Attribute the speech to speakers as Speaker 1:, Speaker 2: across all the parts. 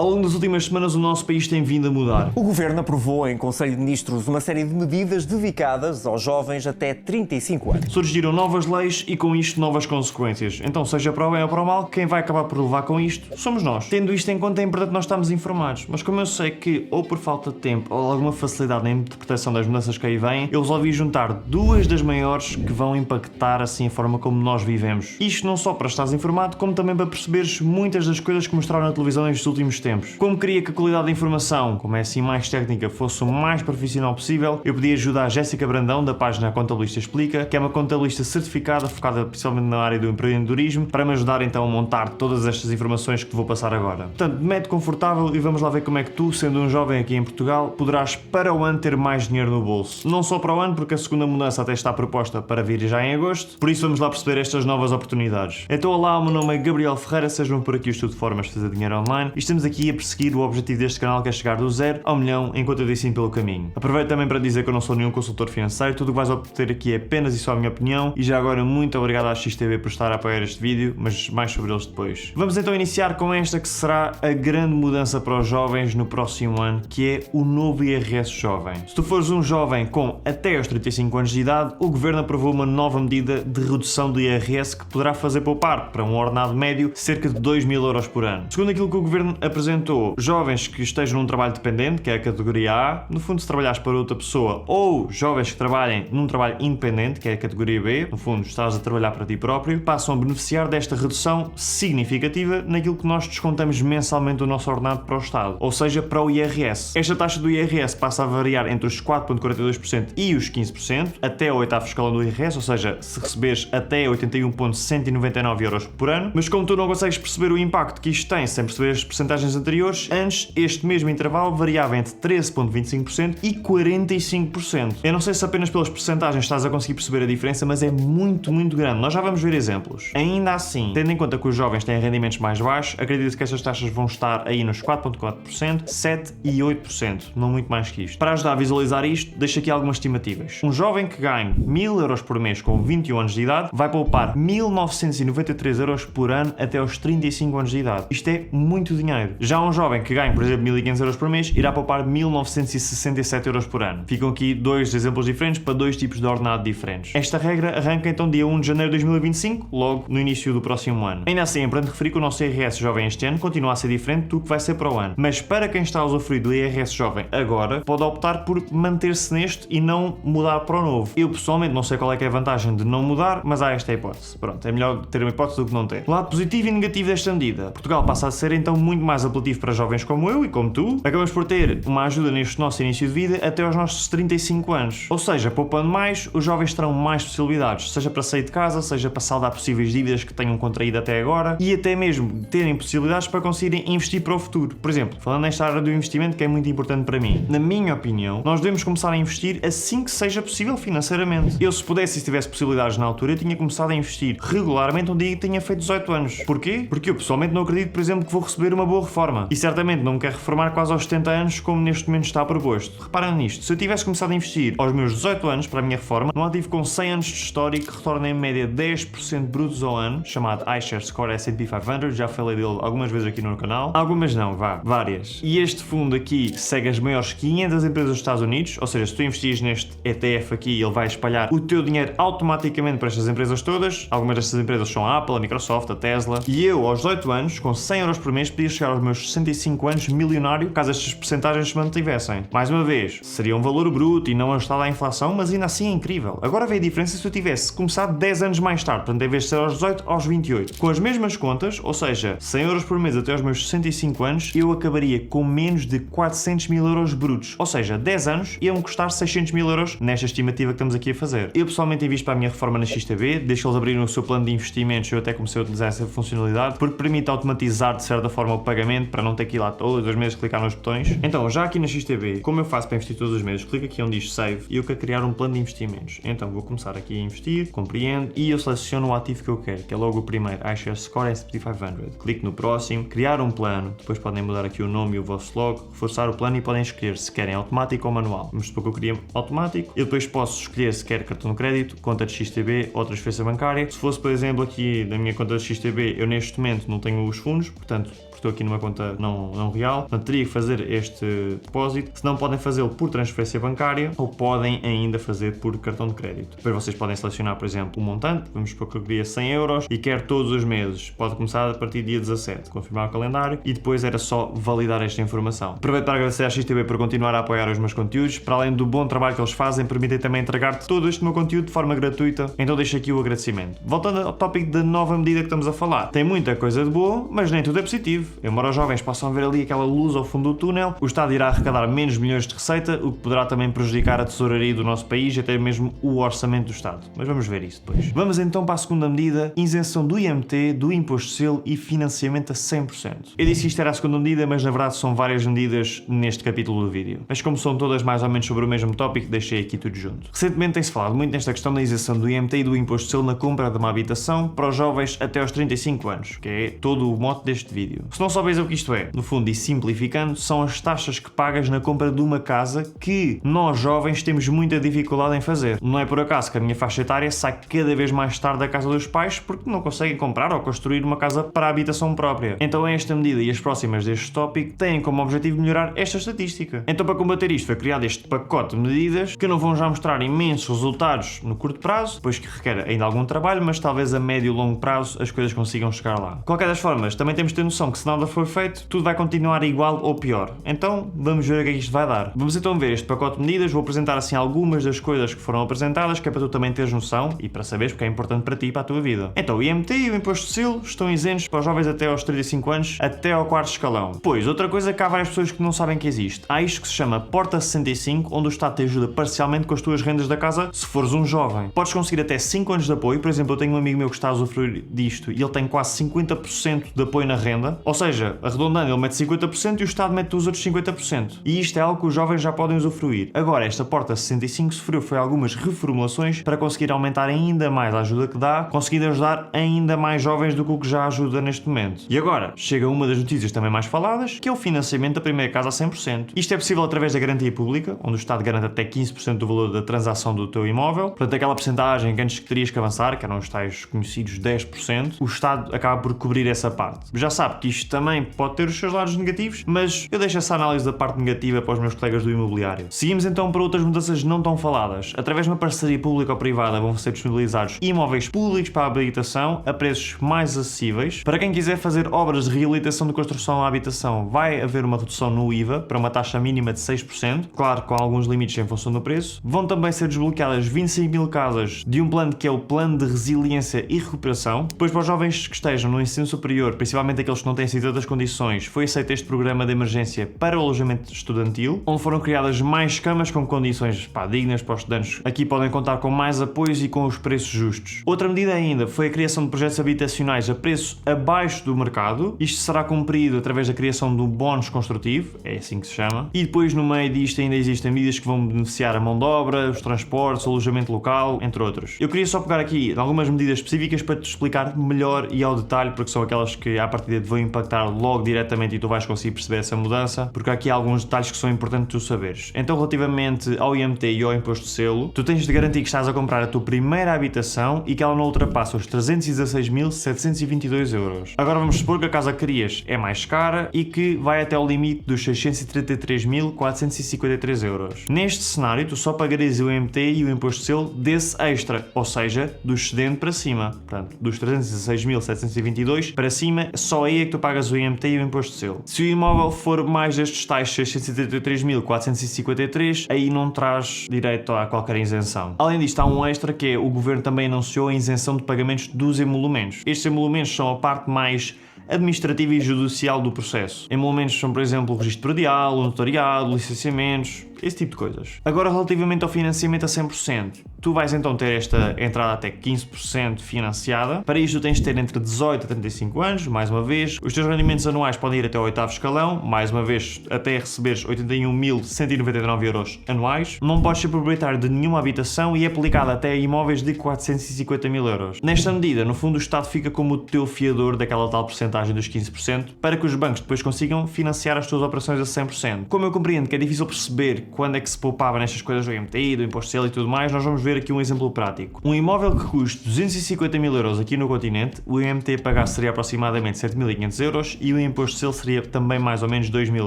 Speaker 1: Ao longo das últimas semanas, o nosso país tem vindo a mudar.
Speaker 2: O Governo aprovou em Conselho de Ministros uma série de medidas dedicadas aos jovens até 35 anos.
Speaker 1: Surgiram novas leis e com isto novas consequências. Então, seja para o bem ou para o mal, quem vai acabar por levar com isto somos nós. Tendo isto em conta, é importante nós estarmos informados. Mas como eu sei que, ou por falta de tempo, ou alguma facilidade na interpretação das mudanças que aí vêm, eu resolvi juntar duas das maiores que vão impactar assim a forma como nós vivemos. Isto não só para estares informado, como também para perceberes muitas das coisas que mostraram na televisão nestes últimos tempos. Como queria que a qualidade da informação, como é assim mais técnica, fosse o mais profissional possível, eu pedi ajuda à Jéssica Brandão, da página Contabilista Explica, que é uma contabilista certificada, focada principalmente na área do empreendedorismo, para me ajudar então a montar todas estas informações que te vou passar agora. Portanto, mete confortável e vamos lá ver como é que tu, sendo um jovem aqui em Portugal, poderás para o ano ter mais dinheiro no bolso. Não só para o ano, porque a segunda mudança até está proposta para vir já em agosto, por isso vamos lá perceber estas novas oportunidades. Então olá, o meu nome é Gabriel Ferreira, sejam por aqui o estudo de formas de fazer dinheiro online e estamos aqui a perseguir o objetivo deste canal, que é chegar do 0 ao 1 milhão enquanto eu te ensino pelo caminho. Aproveito também para dizer que eu não sou nenhum consultor financeiro, tudo o que vais obter aqui é apenas e só a minha opinião e já agora muito obrigado à XTV por estar a apoiar este vídeo, mas mais sobre eles depois. Vamos então iniciar com esta que será a grande mudança para os jovens no próximo ano, que é o novo IRS jovem. Se tu fores um jovem com até aos 35 anos de idade, o Governo aprovou uma nova medida de redução do IRS que poderá fazer poupar para um ordenado médio cerca de 2.000 euros por ano. Segundo aquilo que o Governo apresentou, jovens que estejam num trabalho dependente, que é a categoria A, no fundo se trabalhares para outra pessoa, ou jovens que trabalhem num trabalho independente, que é a categoria B, no fundo estás a trabalhar para ti próprio, passam a beneficiar desta redução significativa naquilo que nós descontamos mensalmente do nosso ordenado para o Estado, ou seja, para o IRS. Esta taxa do IRS passa a variar entre os 4,42% e os 15%, até ao oitavo escalão do IRS, ou seja, se receberes até 81,199 euros por ano, mas como tu não consegues perceber o impacto que isto tem sem perceber as percentagens anteriores, antes este mesmo intervalo variava entre 13,25% e 45%. Eu não sei se apenas pelas percentagens estás a conseguir perceber a diferença, mas é muito grande. Nós já vamos ver exemplos. Ainda assim, tendo em conta que os jovens têm rendimentos mais baixos, acredito que estas taxas vão estar aí nos 4,4%, 7% e 8%, não muito mais que isto. Para ajudar a visualizar isto, deixo aqui algumas estimativas. Um jovem que ganhe 1.000 euros por mês com 21 anos de idade vai poupar 1.993 euros por ano até aos 35 anos de idade. Isto é muito dinheiro. Já um jovem que ganhe, por exemplo, 1.500 euros por mês, irá poupar 1.967 euros por ano. Ficam aqui dois exemplos diferentes para dois tipos de ordenado diferentes. Esta regra arranca então dia 1 de janeiro de 2025, logo no início do próximo ano. Ainda assim, é importante referir que o nosso IRS jovem este ano continua a ser diferente do que vai ser para o ano. Mas para quem está a usufruir do IRS jovem agora, pode optar por manter-se neste e não mudar para o novo. Eu pessoalmente não sei qual é que é a vantagem de não mudar, mas há esta hipótese. Pronto, é melhor ter uma hipótese do que não ter. Lado positivo e negativo desta medida. Portugal passa a ser então muito mais apelativo para jovens como eu e como tu. Acabamos por ter uma ajuda neste nosso início de vida até aos nossos 35 anos. Ou seja, poupando mais, os jovens terão mais possibilidades, seja para sair de casa, seja para saldar possíveis dívidas que tenham contraído até agora e até mesmo terem possibilidades para conseguirem investir para o futuro. Por exemplo, falando nesta área do investimento que é muito importante para mim, na minha opinião, nós devemos começar a investir assim que seja possível financeiramente. Eu, se pudesse e se tivesse possibilidades na altura, eu tinha começado a investir regularmente um dia que tinha feito 18 anos. Porquê? Porque eu pessoalmente não acredito, por exemplo, que vou receber uma boa reforma. E certamente não me quero reformar quase aos 70 anos como neste momento está proposto. Reparem nisto, se eu tivesse começado a investir aos meus 18 anos para a minha reforma, num ativo com 100 anos de história que retorna em média 10% brutos ao ano, chamado iShares Score S&P 500, já falei dele algumas vezes aqui no canal. Algumas não, várias. E este fundo aqui segue as maiores 500 empresas dos Estados Unidos, ou seja, se tu investires neste ETF aqui, ele vai espalhar o teu dinheiro automaticamente para estas empresas todas. Algumas destas empresas são a Apple, a Microsoft, a Tesla. E eu, aos 18 anos, com 100 euros por mês, podia chegar aos meus 65 anos milionário, caso estas percentagens se mantivessem. Mais uma vez, seria um valor bruto e não ajustado à inflação, mas ainda assim é incrível. Agora vê a diferença se eu tivesse começado 10 anos mais tarde, portanto, em vez de ser aos 18, aos 28. Com as mesmas contas, ou seja, 100 euros por mês até aos meus 65 anos, eu acabaria com menos de 400 mil euros brutos. Ou seja, 10 anos iam custar 600 mil euros nesta estimativa que estamos aqui a fazer. Eu pessoalmente invisto para a minha reforma na XTB, desde que eles abrirem o seu plano de investimentos, eu até comecei a utilizar essa funcionalidade, porque permite automatizar de certa forma o pagamento, para não ter que ir lá todos os meses clicar nos botões. Então, já aqui na XTB, como eu faço para investir todos os meses, clico aqui onde diz Save e eu quero criar um plano de investimentos. Então, vou começar aqui a investir, compreendo, e eu seleciono o ativo que eu quero, que é logo o primeiro, iShares Score S&P 500. Clico no próximo, criar um plano, depois podem mudar aqui o nome e o vosso logo, reforçar o plano e podem escolher se querem automático ou manual. Vamos supor que eu queria automático, eu depois posso escolher se quer cartão de crédito, conta de XTB ou transferência bancária. Se fosse, por exemplo, aqui na minha conta de XTB, eu neste momento não tenho os fundos, portanto, estou aqui numa conta conta não real, portanto teria que fazer este depósito, se não podem fazê-lo por transferência bancária ou podem ainda fazer por cartão de crédito. Depois vocês podem selecionar, por exemplo, o montante, vamos supor que eu queria 100 euros e quer todos os meses, pode começar a partir do dia 17, confirmar o calendário e depois era só validar esta informação. Aproveito para agradecer à XTB por continuar a apoiar os meus conteúdos, para além do bom trabalho que eles fazem, permitem também entregar todo este meu conteúdo de forma gratuita, então deixo aqui o agradecimento. Voltando ao tópico da nova medida que estamos a falar, tem muita coisa de boa, mas nem tudo é positivo. Embora os jovens possam ver ali aquela luz ao fundo do túnel, o Estado irá arrecadar menos milhões de receita, o que poderá também prejudicar a tesouraria do nosso país e até mesmo o orçamento do Estado. Mas vamos ver isso depois. Vamos então para a segunda medida, isenção do IMT, do imposto de selo e financiamento a 100%. Eu disse que isto era a segunda medida, mas na verdade são várias medidas neste capítulo do vídeo. Mas como são todas mais ou menos sobre o mesmo tópico, deixei aqui tudo junto. Recentemente tem-se falado muito nesta questão da isenção do IMT e do imposto de selo na compra de uma habitação para os jovens até aos 35 anos, que é todo o mote deste vídeo. Se não soubeis o que isto é, no fundo e simplificando, são as taxas que pagas na compra de uma casa que nós jovens temos muita dificuldade em fazer. Não é por acaso que a minha faixa etária sai cada vez mais tarde da casa dos pais porque não conseguem comprar ou construir uma casa para a habitação própria. Então esta medida e as próximas deste tópico têm como objetivo melhorar esta estatística. Então para combater isto foi criado este pacote de medidas que não vão já mostrar imensos resultados no curto prazo, pois que requer ainda algum trabalho, mas talvez a médio e longo prazo as coisas consigam chegar lá. De qualquer das formas, também temos de ter noção que se nada for feito, tudo vai continuar igual ou pior. Então vamos ver o que é que isto vai dar. Vamos então ver este pacote de medidas, vou apresentar assim algumas das coisas que foram apresentadas, que é para tu também teres noção e para saberes porque é importante para ti e para a tua vida. Então o IMT e o imposto de selo estão isentos para os jovens até aos 35 anos, até ao 4º escalão. Pois, outra coisa que há várias pessoas que não sabem que existe. Há isto que se chama Porta 65, onde o Estado te ajuda parcialmente com as tuas rendas da casa se fores um jovem. Podes conseguir até 5 anos de apoio, por exemplo, eu tenho um amigo meu que está a usufruir disto e ele tem quase 50% de apoio na renda, ou seja, arredondando, ele mete 50% e o Estado mete os outros 50%. E isto é algo que os jovens já podem usufruir. Agora, esta Porta 65 sofreu foi algumas reformulações para conseguir aumentar ainda mais a ajuda que dá, conseguindo ajudar ainda mais jovens do que o que já ajuda neste momento. E agora, chega uma das notícias também mais faladas, que é o financiamento da primeira casa a 100%. Isto é possível através da garantia pública, onde o Estado garante até 15% do valor da transação do teu imóvel. Portanto, aquela porcentagem que antes que terias que avançar, que eram os tais conhecidos 10%, o Estado acaba por cobrir essa parte. Já sabe que isto também pode ter os seus lados negativos, mas eu deixo essa análise da parte negativa para os meus colegas do imobiliário. Seguimos então para outras mudanças não tão faladas. Através de uma parceria pública ou privada vão ser disponibilizados imóveis públicos para a habitação a preços mais acessíveis. Para quem quiser fazer obras de reabilitação de construção à habitação, vai haver uma redução no IVA para uma taxa mínima de 6%, claro, com alguns limites em função do preço. Vão também ser desbloqueadas 25 mil casas de um plano que é o Plano de Resiliência e Recuperação. Depois, para os jovens que estejam no ensino superior, principalmente aqueles que não têm assim tantas condições, foi aceito este programa de emergência para o alojamento estudantil, onde foram criadas mais camas com condições dignas para os estudantes. Aqui podem contar com mais apoios e com os preços justos. Outra medida ainda foi a criação de projetos habitacionais a preço abaixo do mercado. Isto será cumprido através da criação do bónus construtivo, é assim que se chama. E depois, no meio disto, ainda existem medidas que vão beneficiar a mão de obra, os transportes, o alojamento local, entre outros. Eu queria só pegar aqui algumas medidas específicas para te explicar melhor e ao detalhe, porque são aquelas que à partida te vão impactar logo diretamente e tu vais conseguir perceber essa mudança, porque há aqui alguns detalhes que são importantes tu saberes. Então, relativamente ao IMT e ao imposto de selo, tu tens de garantir que estás a comprar a tua primeira habitação e que ela não ultrapassa os 316.722 euros. Agora vamos supor que a casa que querias é mais cara e que vai até ao limite dos 633.453 euros. Neste cenário, tu só pagarias o IMT e o imposto de selo desse extra, ou seja, do excedente para cima. Portanto, dos 316.722 para cima, só aí é que tu pagas o IMT e o imposto de selo. Se o imóvel for mais destes tais 633.453, aí não traz direito a qualquer isenção. Além disto, há um extra que é o governo também anunciou a isenção de pagamentos dos emolumentos. Estes emolumentos são a parte mais administrativa e judicial do processo. Emolumentos são, por exemplo, o registro predial, o notariado, licenciamentos, esse tipo de coisas. Agora, relativamente ao financiamento a 100%, tu vais então ter esta entrada até 15% financiada. Para isto, tu tens de ter entre 18 a 35 anos, mais uma vez. Os teus rendimentos anuais podem ir até ao 8º escalão, mais uma vez, até receberes 81.199 euros anuais. Não podes ser proprietário de nenhuma habitação e é aplicada até a imóveis de 450 mil euros. Nesta medida, no fundo, o Estado fica como o teu fiador daquela tal porcentagem dos 15% para que os bancos depois consigam financiar as tuas operações a 100%. Como eu compreendo que é difícil perceber quando é que se poupava nestas coisas do IMT, do imposto de selo e tudo mais, nós vamos ver aqui um exemplo prático. Um imóvel que custe 250 mil euros aqui no continente, o IMT a pagar seria aproximadamente 7.500 euros e o imposto de selo seria também mais ou menos 2.000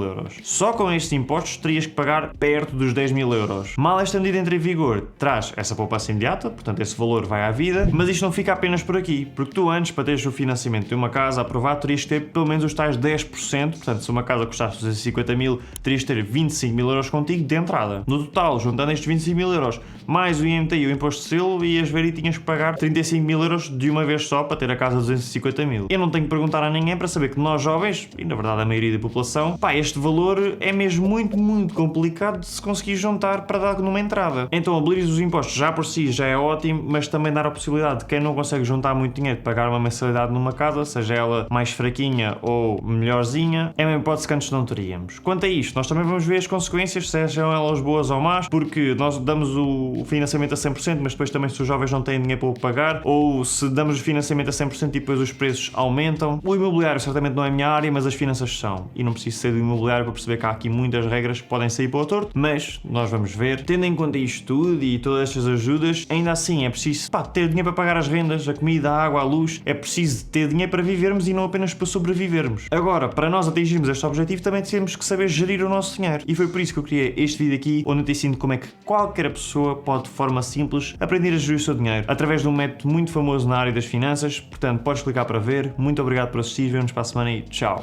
Speaker 1: euros. Só com estes impostos terias que pagar perto dos 10.000 euros. Mal esta medida entra em vigor, traz essa poupança imediata, portanto esse valor vai à vida, mas isto não fica apenas por aqui, porque tu antes, para teres o financiamento de uma casa aprovado, terias que ter pelo menos os tais 10%, portanto se uma casa custasse 250 mil, terias que ter 25 mil euros contigo de entrada. No total, juntando estes 25 mil euros, mais o IMT e o imposto de selo, ias ver e tinhas que pagar 35 mil euros de uma vez só para ter a casa de 250 mil. Eu não tenho que perguntar a ninguém para saber que nós jovens, e na verdade a maioria da população, este valor é mesmo muito complicado de se conseguir juntar para dar numa entrada. Então abolir os impostos já por si já é ótimo, mas também dar a possibilidade de quem não consegue juntar muito dinheiro de pagar uma mensalidade numa casa, seja ela mais fraquinha ou melhorzinha, é uma hipótese que antes não teríamos. Quanto a isto, nós também vamos ver as consequências, sejam elas boas ou más, porque nós damos o financiamento a 100%, mas depois também se os jovens não têm dinheiro para o pagar, ou se damos o financiamento a 100% e depois os preços aumentam. O imobiliário certamente não é a minha área, mas as finanças são. E não preciso ser do imobiliário para perceber que há aqui muitas regras que podem sair para o torto, mas nós vamos ver. Tendo em conta isto tudo e todas estas ajudas, ainda assim é preciso ter dinheiro para pagar as rendas, a comida, a água, a luz. É preciso ter dinheiro para vivermos e não apenas para sobrevivermos. Agora, para nós atingirmos este objetivo, também temos que saber gerir o nosso dinheiro. E foi por isso que eu criei este vídeo aqui, onde eu te ensino como é que qualquer pessoa pode, de forma simples, aprender a gerir o seu dinheiro, através de um método muito famoso na área das finanças. Portanto, podes clicar para ver. Muito obrigado por assistir, vemo-nos para a semana e tchau!